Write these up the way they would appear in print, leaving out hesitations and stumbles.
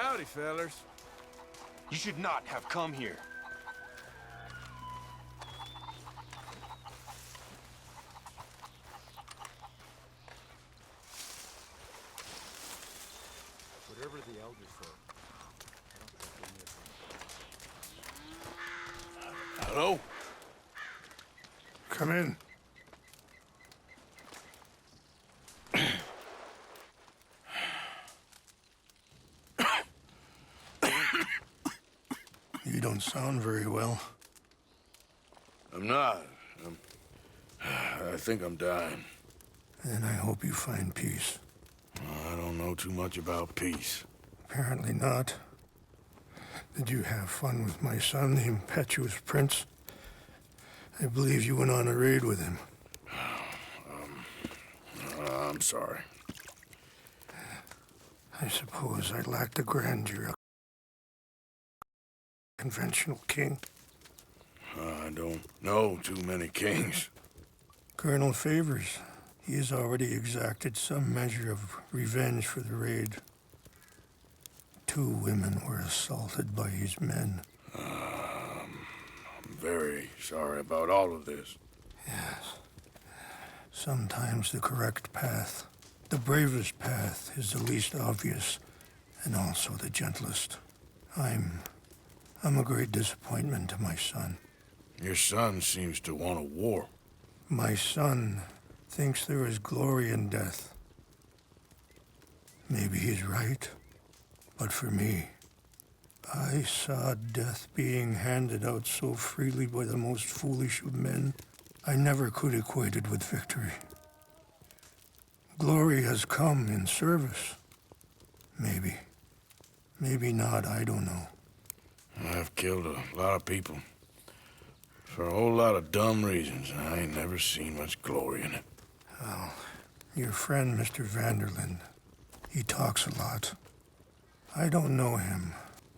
Howdy, fellers. You should not have come here. Whatever the elders say. Hello? Come in. You don't sound very well. I'm not. I think I'm dying. And I hope you find peace. I don't know too much about peace. Apparently not. Did you have fun with my son, the impetuous prince? I believe you went on a raid with him. I'm sorry. I suppose I lacked the grandeur of a conventional king. I don't know too many kings. Colonel Favors, he has already exacted some measure of revenge for the raid. 2 women were assaulted by his men. I'm very sorry about all of this. Yes. Sometimes the correct path, the bravest path, is the least obvious and also the gentlest. I'm a great disappointment to my son. Your son seems to want a war. My son thinks there is glory in death. Maybe he's right, but for me, I saw death being handed out so freely by the most foolish of men, I never could equate it with victory. Glory has come in service. Maybe. Maybe not, I don't know. I've killed a lot of people. For a whole lot of dumb reasons, and I ain't never seen much glory in it. Well, your friend, Mr. Vanderlyn, he talks a lot. I don't know him,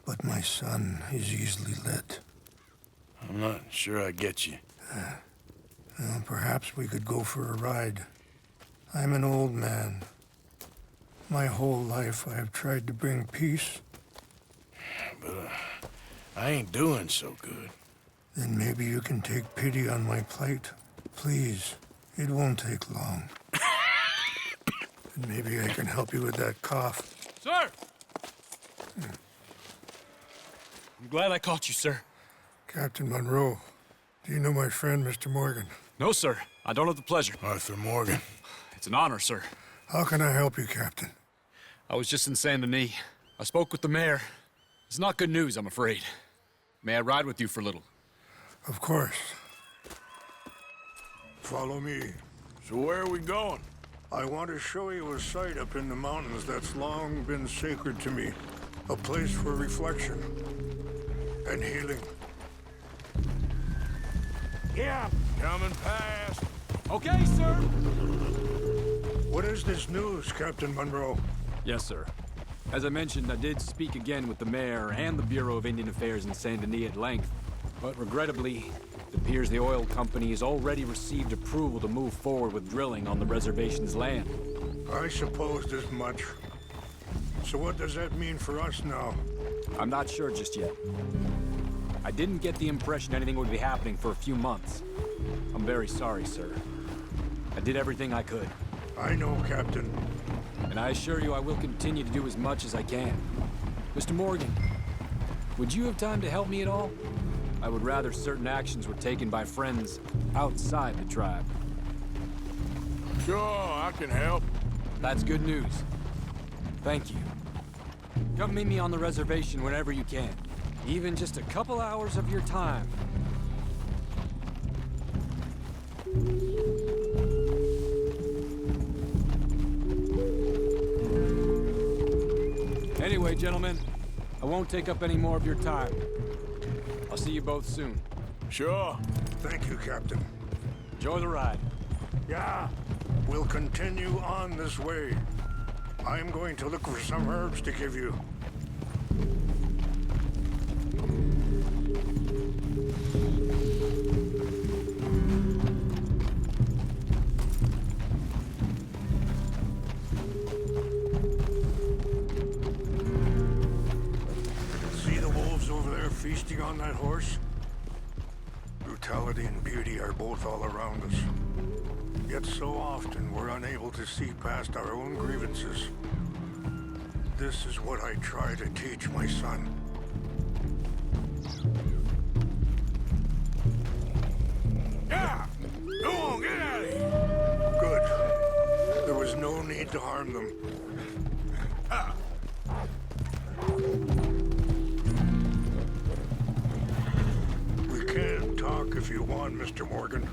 but my son is easily led. I'm not sure I get you. Well, perhaps we could go for a ride. I'm an old man. My whole life I have tried to bring peace. But I ain't doing so good. Then maybe you can take pity on my plight. Please, it won't take long. And maybe I can help you with that cough. Sir! I'm glad I caught you, sir. Captain Monroe, do you know my friend, Mr. Morgan? No, sir. I don't have the pleasure. Arthur Morgan. It's an honor, sir. How can I help you, Captain? I was just in Saint Denis. I spoke with the mayor. It's not good news, I'm afraid. May I ride with you for a little? Of course. Follow me. So where are we going? I want to show you a site up in the mountains that's long been sacred to me. A place for reflection and healing. Yeah, coming past. Okay, sir! What is this news, Captain Monroe? Yes, sir. As I mentioned, I did speak again with the mayor and the Bureau of Indian Affairs in Saint Denis at length. But regrettably, it appears the oil company has already received approval to move forward with drilling on the reservation's land. I supposed as much. So what does that mean for us now? I'm not sure just yet. I didn't get the impression anything would be happening for a few months. I'm very sorry, sir. I did everything I could. I know, Captain. And I assure you I will continue to do as much as I can. Mr. Morgan, would you have time to help me at all? I would rather certain actions were taken by friends outside the tribe. Sure, I can help. That's good news. Thank you. Come meet me on the reservation whenever you can. Even just a couple hours of your time. Anyway, gentlemen, I won't take up any more of your time. I'll see you both soon. Sure. Thank you, Captain. Enjoy the ride. Yeah, we'll continue on this way. I'm going to look for some herbs to give you. around us. Yet so often we're unable to see past our own grievances. This is what I try to teach my son. Yeah! Go on, get out of here! Good. There was no need to harm them. We can talk if you want, Mr. Morgan.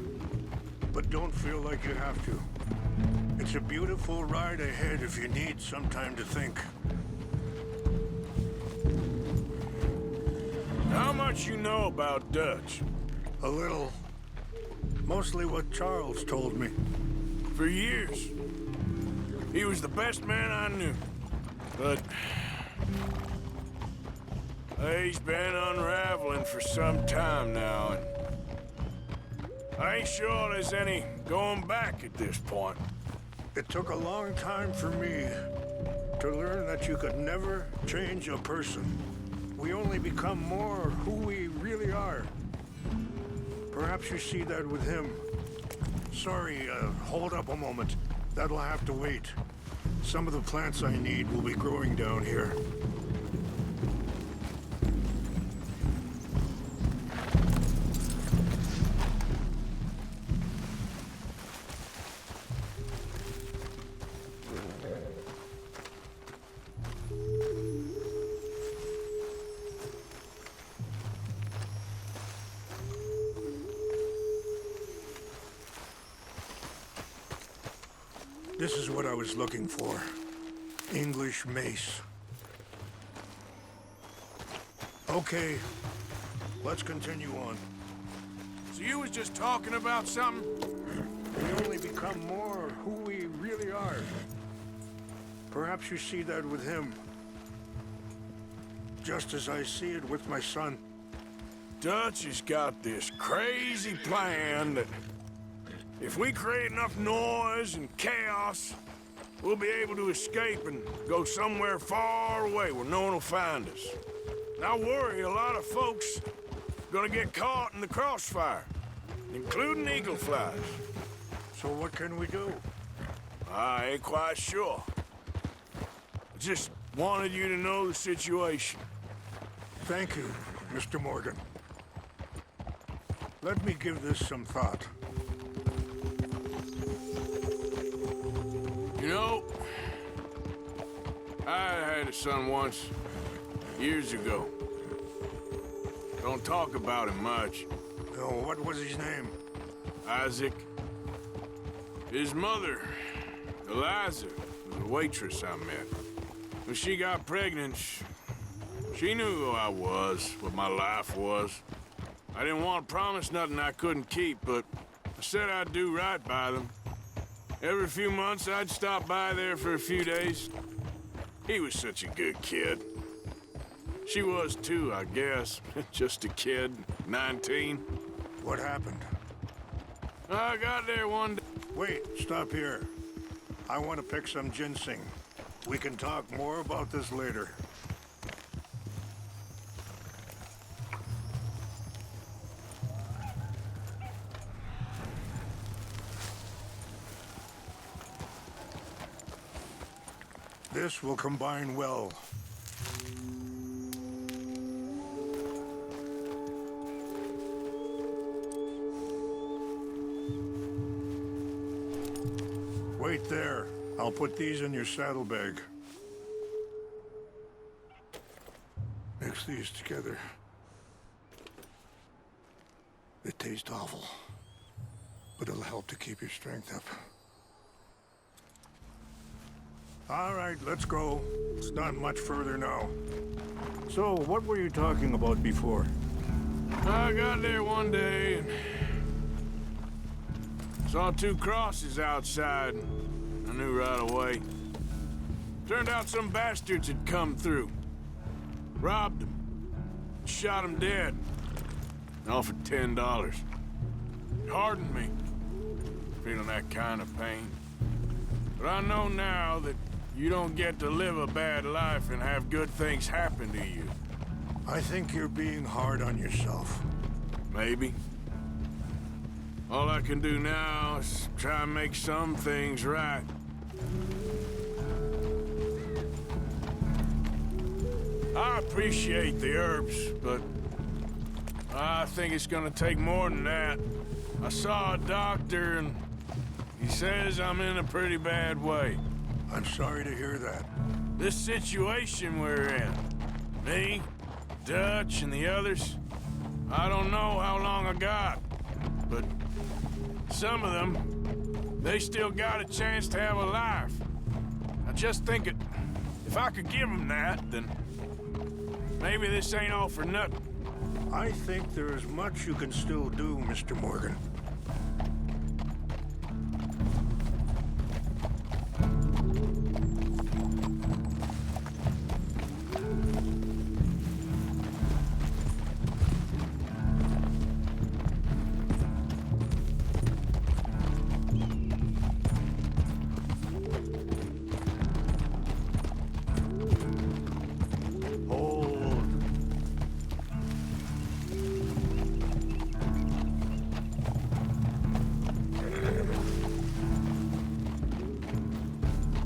But don't feel like you have to. It's a beautiful ride ahead if you need some time to think. How much you know about Dutch? A little. Mostly what Charles told me. For years. He was the best man I knew. But... he's been unraveling for some time now, and... I ain't sure there's any going back at this point. It took a long time for me to learn that you could never change a person. We only become more who we really are. Perhaps you see that with him. Sorry, hold up a moment. That'll have to wait. Some of the plants I need will be growing down here. This is what I was looking for. English mace. Okay, let's continue on. So you was just talking about something? We only become more who we really are. Perhaps you see that with him. Just as I see it with my son. Dutch has got this crazy plan that if we create enough noise and chaos, we'll be able to escape and go somewhere far away where no one will find us. And I worry a lot of folks are gonna get caught in the crossfire, including eagle flies. So what can we do? I ain't quite sure. I just wanted you to know the situation. Thank you, Mr. Morgan. Let me give this some thought. You know, I had a son once, years ago. Don't talk about him much. Oh, what was his name? Isaac. His mother, Eliza, was a waitress I met. When she got pregnant, she knew who I was, what my life was. I didn't want to promise nothing I couldn't keep, but I said I'd do right by them. Every few months, I'd stop by there for a few days. He was such a good kid. She was too, I guess. Just a kid, 19. What happened? I got there one day. Wait, stop here. I want to pick some ginseng. We can talk more about this later. This will combine well. Wait there. I'll put these in your saddlebag. Mix these together. They taste awful, but it'll help to keep your strength up. All right, let's go. It's not much further now. So, what were you talking about before? I got there one day and saw two crosses outside. I knew right away. Turned out some bastards had come through. Robbed them. Shot them dead. Offered $10. It hardened me, feeling that kind of pain. But I know now that you don't get to live a bad life and have good things happen to you. I think you're being hard on yourself. Maybe. All I can do now is try and make some things right. I appreciate the herbs, but I think it's gonna take more than that. I saw a doctor, and he says I'm in a pretty bad way. I'm sorry to hear that. This situation we're in, me, Dutch, and the others, I don't know how long I got, but some of them, they still got a chance to have a life. I just think if I could give them that, then maybe this ain't all for nothing. I think there is much you can still do, Mr. Morgan.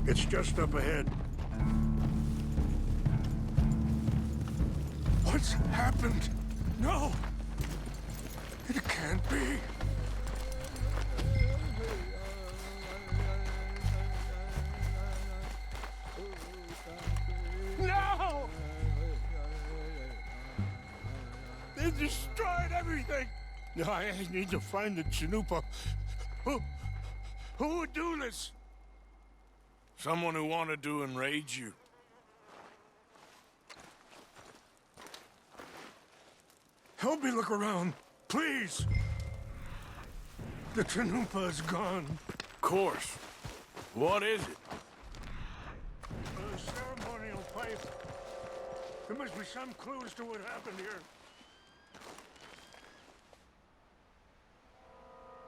It's just up ahead. What's happened? No! It can't be. No! They destroyed everything! I need to find the Chanupa. Who would do this? Someone who wanted to enrage you. Help me look around, please. The Chanupa is gone. Of course. What is it? A ceremonial pipe. There must be some clues to what happened here.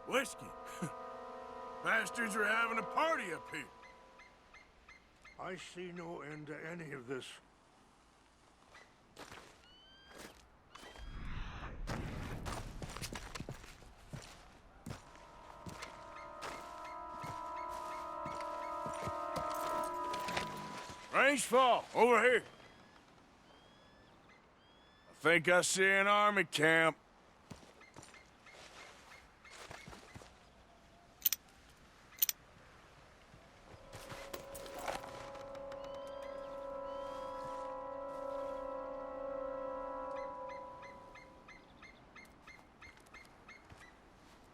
Whiskey. Bastards are having a party up here. I see no end to any of this. Range fall, over here. I think I see an army camp.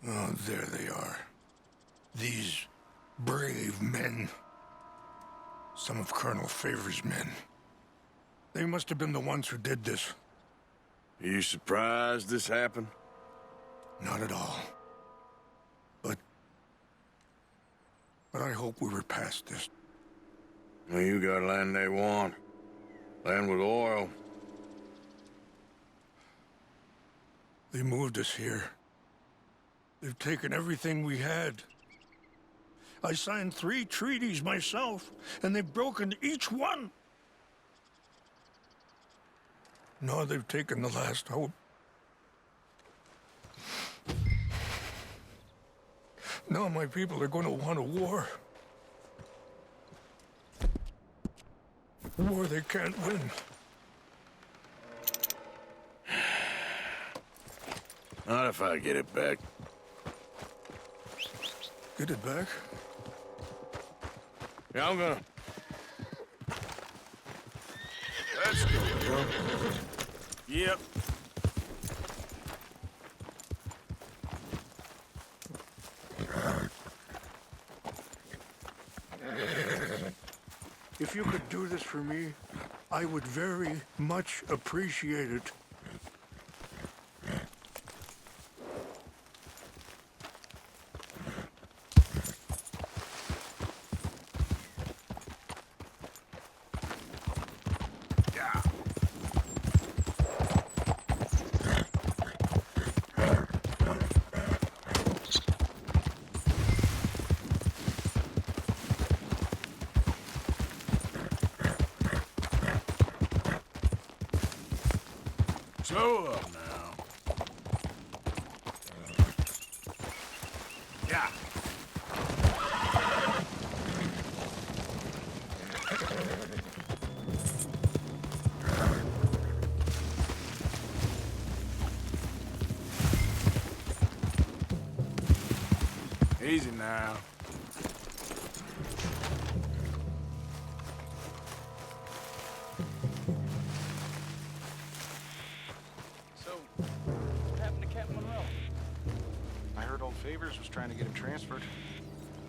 Oh, there they are. These brave men. Some of Colonel Favor's men. They must have been the ones who did this. Are you surprised this happened? Not at all. But I hope we were past this. Well, you got land they want. Land with oil. They moved us here. They've taken everything we had. I signed 3 treaties myself, and they've broken each one. Now they've taken the last hope. Now my people are going to want a war. A war they can't win. Not if I get it back. Get it back? Yeah, I'm gonna... Let's go, bro. Yep. If you could do this for me, I would very much appreciate it. So up now. Easy now. So, what happened to Captain Monroe? I heard old Favors was trying to get him transferred.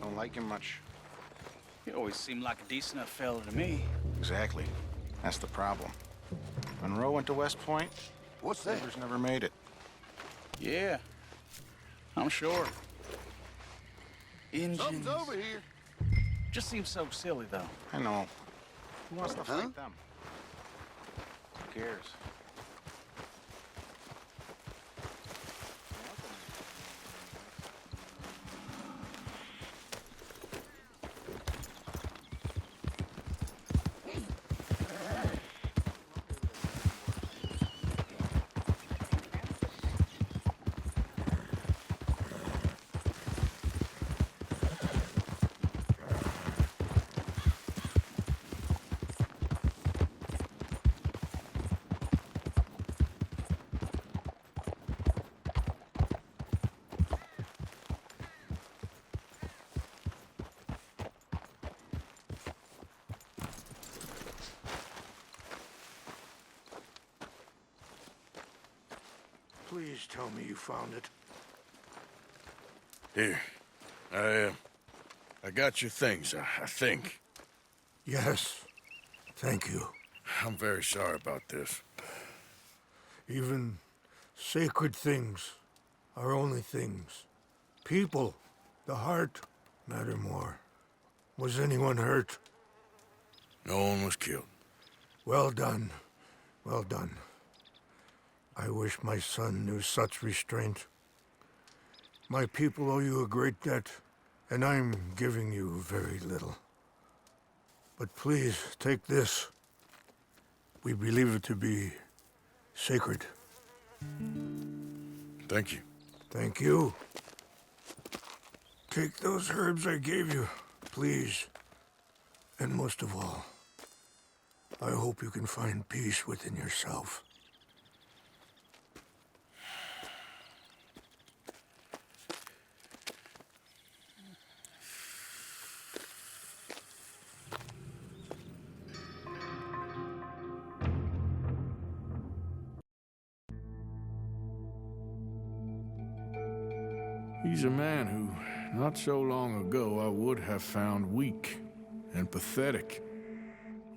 Don't like him much. He always seemed like a decent enough fella to me. Exactly. That's the problem. Monroe went to West Point. What's that? Favors never made it. Yeah, I'm sure. Something's Engines. over here. Just seems so silly, though. I know. Who wants to Huh? fight them? Who cares? Please tell me you found it. Here. I got your things, I think. Yes. Thank you. I'm very sorry about this. Even sacred things are only things. People, the heart, matter more. Was anyone hurt? No one was killed. Well done. Well done. I wish my son knew such restraint. My people owe you a great debt, and I'm giving you very little. But please, take this. We believe it to be sacred. Thank you. Thank you. Take those herbs I gave you, please. And most of all, I hope you can find peace within yourself. He's a man who, not so long ago, I would have found weak and pathetic.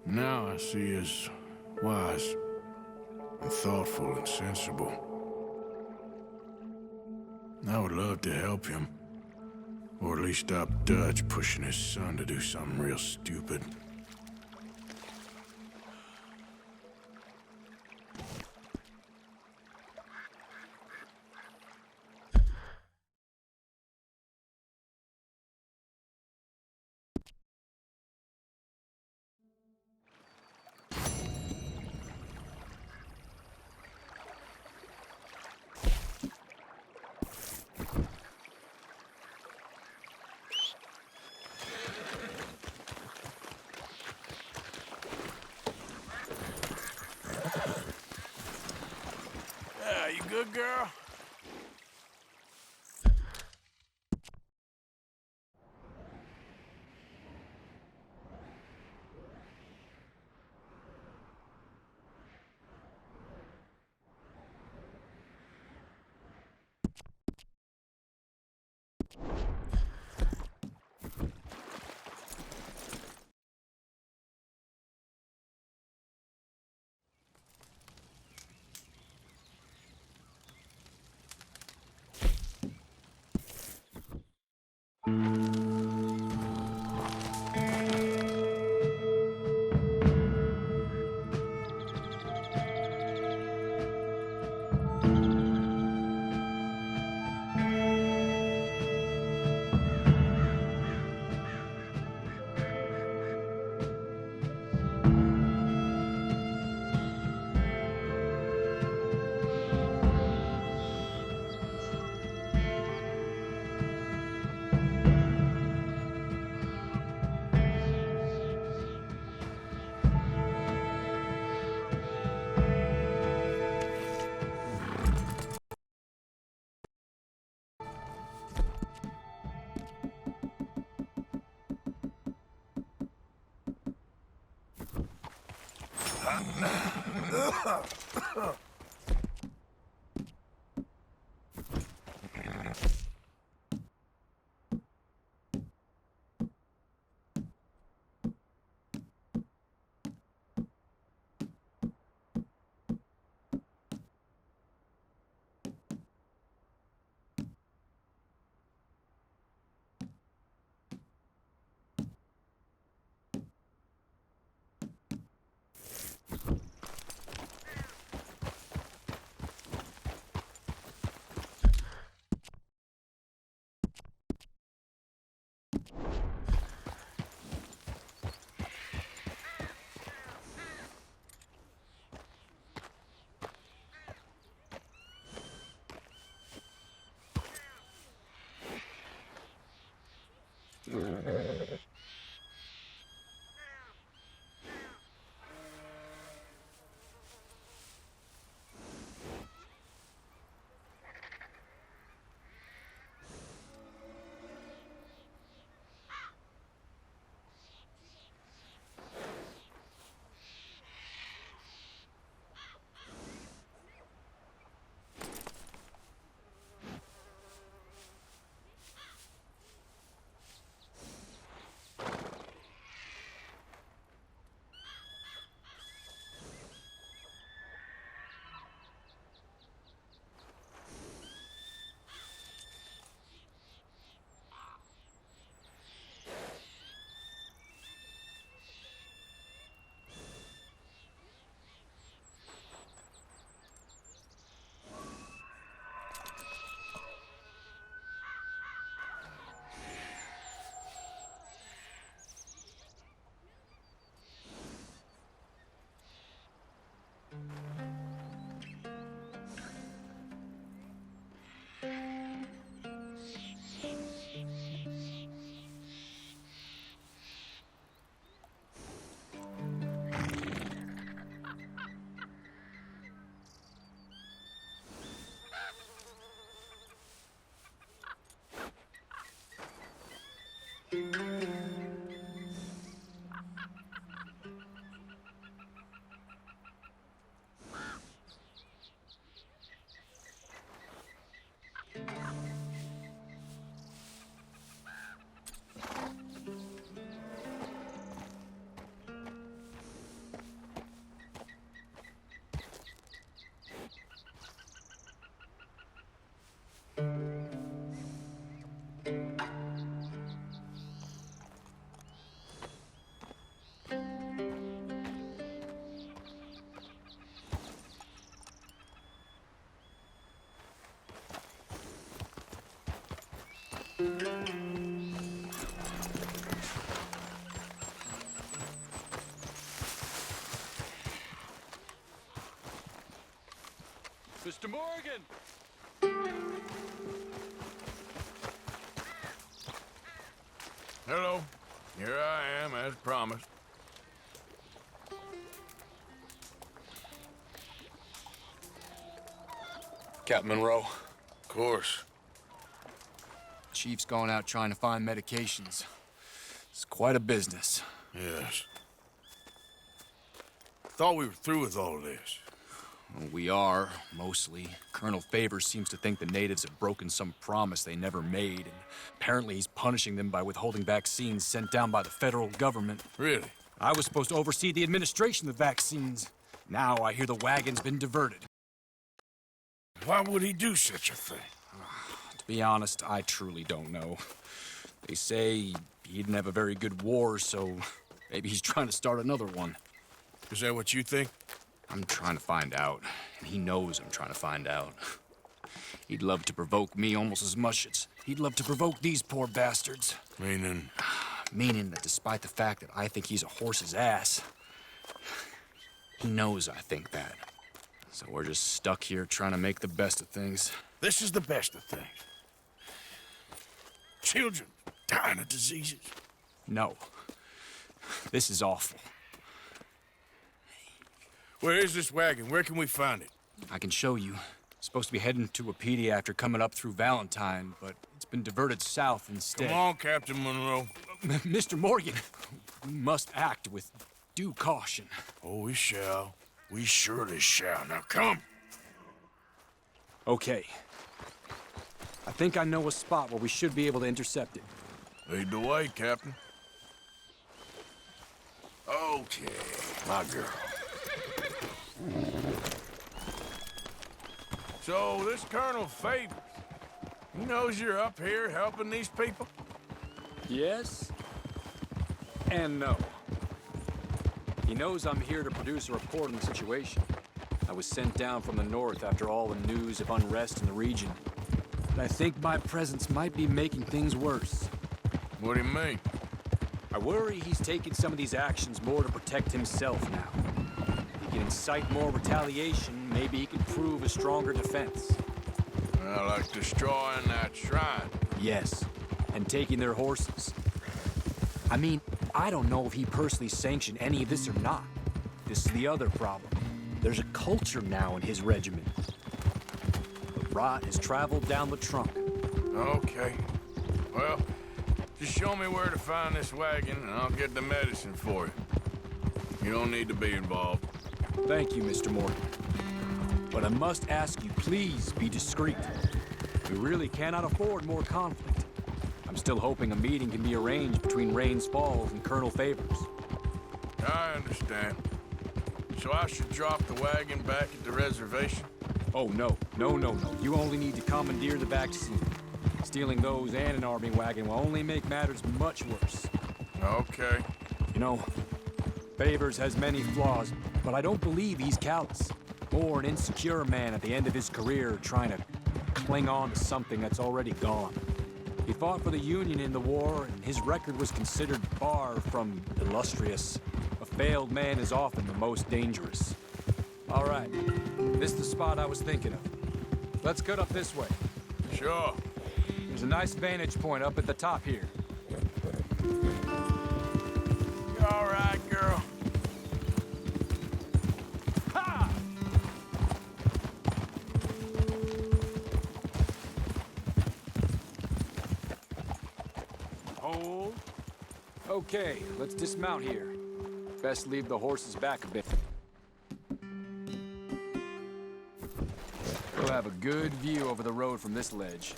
Now I see as wise and thoughtful and sensible. I would love to help him, or at least stop Dutch pushing his son to do something real stupid. Yeah, you good, girl? Mr. Morgan! Hello. Here I am, as promised. Captain Monroe, Of course. Chief's going out trying to find medications. It's quite a business. Yes. Thought we were through with all of this. Well, we are, mostly. Colonel Favors seems to think the natives have broken some promise they never made, and apparently he's punishing them by withholding vaccines sent down by the federal government. Really? I was supposed to oversee the administration of the vaccines. Now I hear the wagon's been diverted. Why would he do such a thing? To be honest, I truly don't know. They say he didn't have a very good war, so maybe he's trying to start another one. Is that what you think? I'm trying to find out, and he knows I'm trying to find out. He'd love to provoke me almost as much as he'd love to provoke these poor bastards. Meaning? Meaning that despite the fact that I think he's a horse's ass, he knows I think that. So we're just stuck here trying to make the best of things. This is the best of things. Children dying of diseases. No. This is awful. Where is this wagon? Where can we find it? I can show you. Supposed to be heading to Wapiti after coming up through Valentine, but it's been diverted south instead. Come on, Captain Monroe. Mr. Morgan, we must act with due caution. Oh, we shall. We surely shall. Now come. Okay. I think I know a spot where we should be able to intercept it. Lead the way, Captain. Okay, my girl. So, this Colonel Favors, he knows you're up here helping these people? Yes and no. He knows I'm here to produce a report on the situation. I was sent down from the north after all the news of unrest in the region. But I think my presence might be making things worse. What do you mean? I worry he's taking some of these actions more to protect himself now. He can incite more retaliation, maybe he can prove a stronger defense. Well, like destroying that shrine. Yes, and taking their horses. I mean, I don't know if he personally sanctioned any of this or not. This is the other problem. There's a culture now in his regiment. The rot has traveled down the trunk. Okay. Well, just show me where to find this wagon, and I'll get the medicine for you. You don't need to be involved. Thank you, Mr. Morgan. But I must ask you, please be discreet. We really cannot afford more conflict. I'm still hoping a meeting can be arranged between Rains Falls and Colonel Favors. I understand. So I should drop the wagon back at the reservation? Oh, no. No. You only need to commandeer the back seat. Stealing those and an army wagon will only make matters much worse. Okay. You know, Favors has many flaws, but I don't believe he's callous. More an insecure man at the end of his career trying to cling on to something that's already gone. He fought for the Union in the war, and his record was considered far from illustrious. A failed man is often the most dangerous. All right, this is the spot I was thinking of. Let's cut up this way. Sure. There's a nice vantage point up at the top here. You all right, girl? Ha! Hold. Okay, let's dismount here. Best leave the horses back a bit. We'll have a good view over the road from this ledge.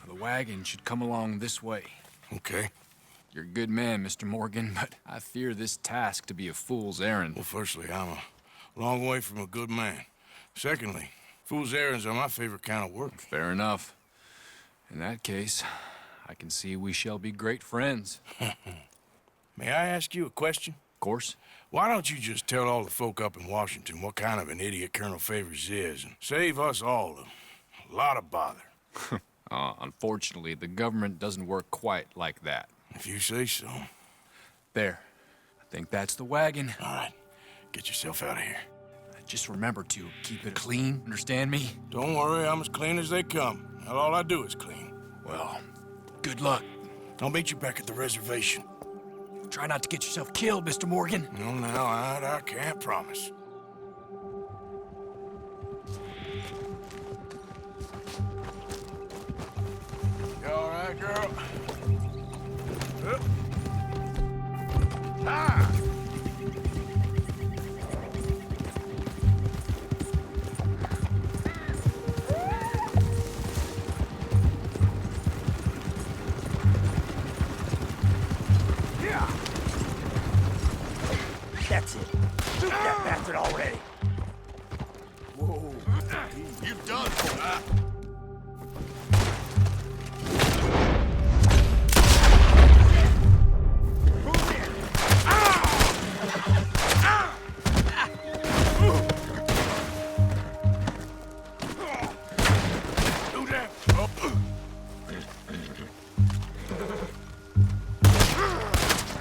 The wagon should come along this way. Okay. You're a good man, Mr. Morgan, but I fear this task to be a fool's errand. Well, firstly, I'm a long way from a good man. Secondly, fool's errands are my favorite kind of work. Fair enough. In that case, I can see we shall be great friends. May I ask you a question? Of course. Why don't you just tell all the folk up in Washington what kind of an idiot Colonel Favors is and save us all a lot of bother? Unfortunately, the government doesn't work quite like that. If you say so. There. I think that's the wagon. All right. Get yourself out of here. Just remember to keep it clean, understand me? Don't worry, I'm as clean as they come. Now, all I do is clean. Well, good luck. I'll meet you back at the reservation. Try not to get yourself killed, Mr. Morgan. No, now, I can't promise. You all right, girl? Ah! That's it. Shoot that bastard already. Whoa. You done for that?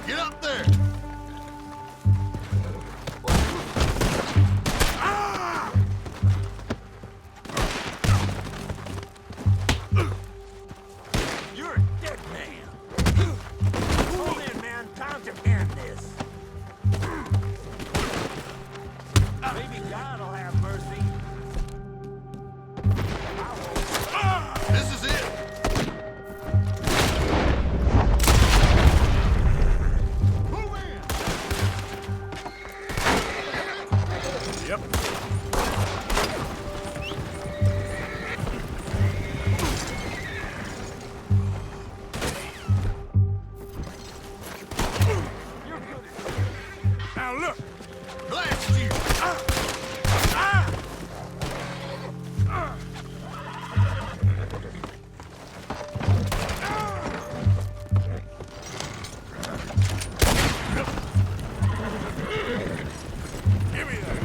Get up there! Now look! Blast you! Give me that!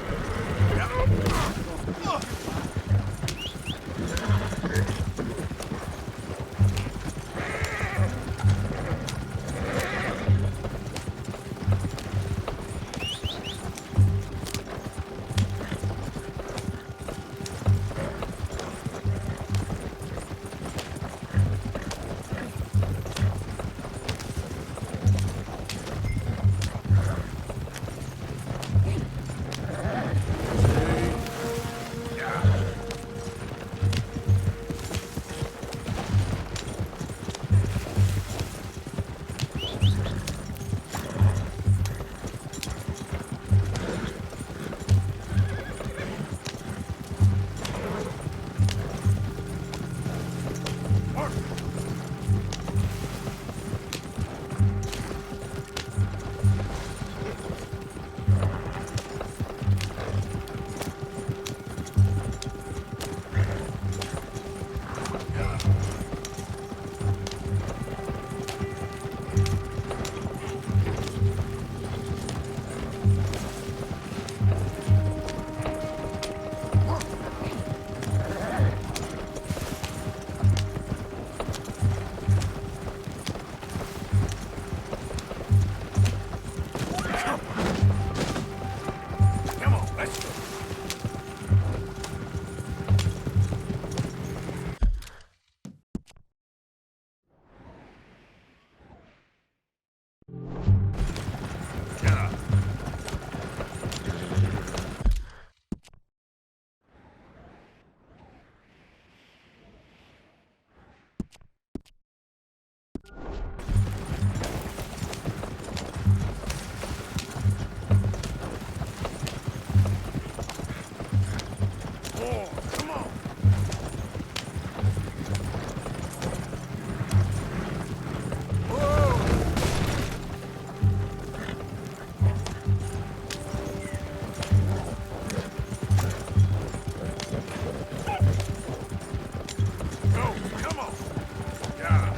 Come on, let's go. Oh, come on. Go, come on. Yeah.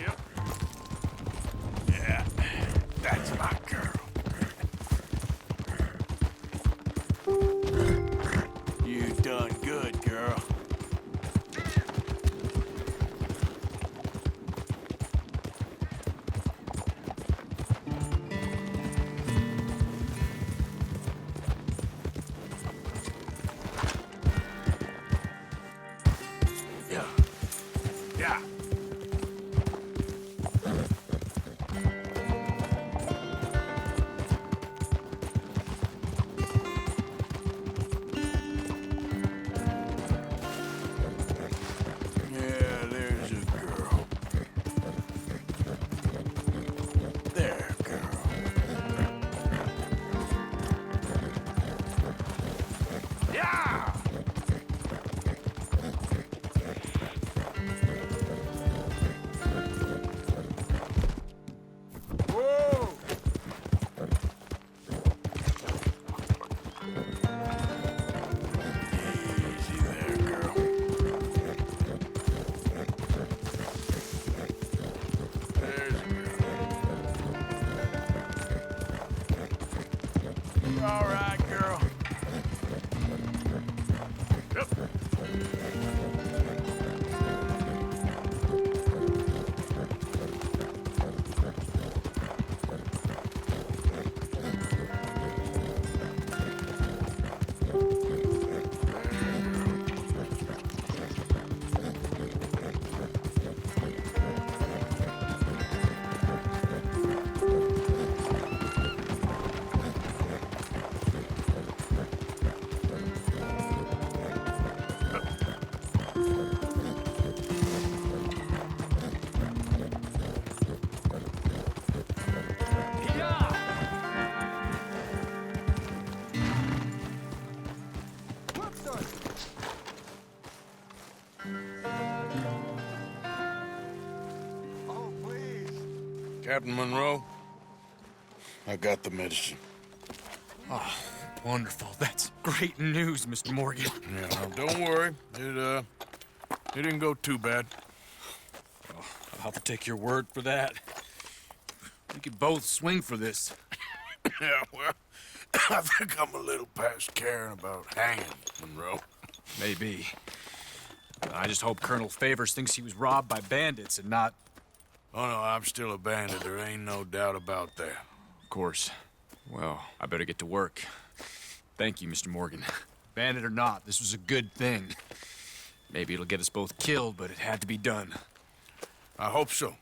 Yep. Yeah, that's my girl. You done good, girl. Yeah. Yeah. Yeah, there's a girl. There, girl. Yeah! Oh, please. Captain Monroe, I got the medicine. Wonderful. That's great news, Mr. Morgan. Yeah, now, don't worry. It didn't go too bad. I'll have to take your word for that. We could both swing for this. Yeah, well, I think I'm a little past caring about hanging, Monroe. Maybe. I just hope Colonel Favors thinks he was robbed by bandits and not... Oh, no, I'm still a bandit. There ain't no doubt about that. Of course. Well, I better get to work. Thank you, Mr. Morgan. Bandit or not, this was a good thing. Maybe it'll get us both killed, but it had to be done. I hope so.